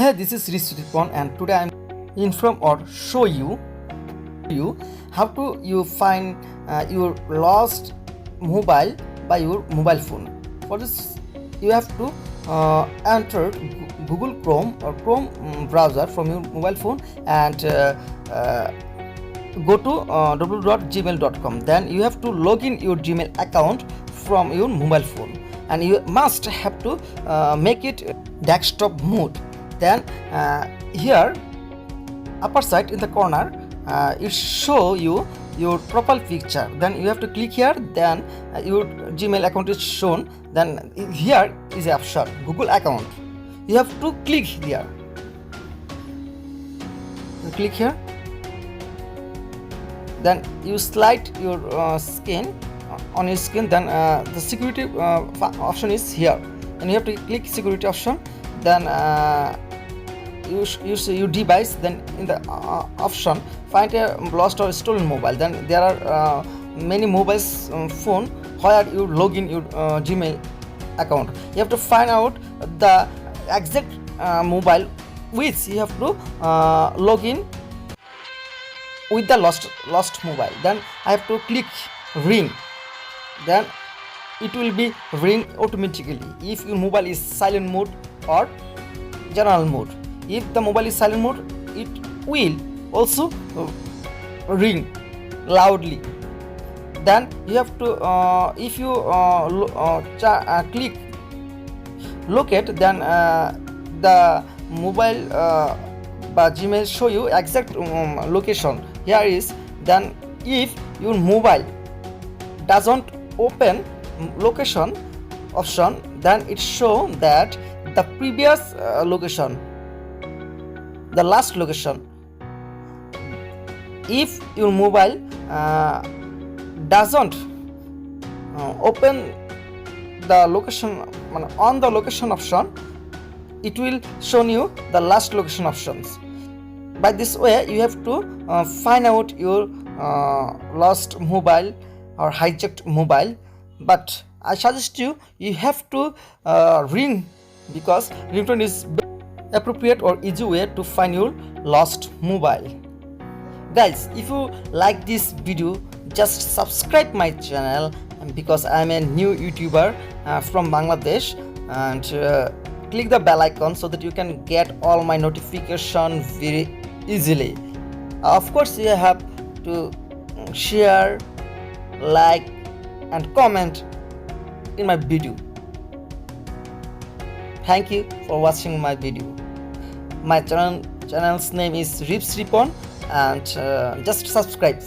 Hey, this is Ripon, and today I'm inform or show you how to you find your lost mobile by your mobile phone. For this, you have to enter Google Chrome or Chrome browser from your mobile phone and go to www.gmail.com. Then you have to log in your Gmail account from your mobile phone, and you must have to make it desktop mode. Then here upper side in the corner it show you your profile picture. Then you have to click here. Then your Gmail account is shown. Then here is the option Google account. You have to click here. You click here. Then you slide your skin on your skin. Then the security option is here, and you have to click security option. Then use your device. Then in the option find a lost or stolen mobile. Then there are many mobiles phone where you log in your Gmail account. You have to find out the exact mobile which you have to log in with the lost mobile. Then I have to click ring. Then it will be ring automatically if your mobile is silent mode or general mode. If the mobile is silent mode, it will also ring loudly. Then you have to if you click locate, then the mobile by Gmail show you exact location. Here is. Then if your mobile doesn't open location option, then it show that the previous location, the last location. If your mobile doesn't open the location on the location option, it will show you the last location options. By this way you have to find out your lost mobile or hijacked mobile. But I suggest you have to ring, because ringtone is appropriate or easy way to find your lost mobile. Guys, if you like this video, just subscribe my channel, because I am a new YouTuber from Bangladesh, and click the bell icon so that you can get all my notification very easily. Of course, you have to share, like and comment in my video. Thank you for watching my video. My channel's name is Ripon, and just subscribe.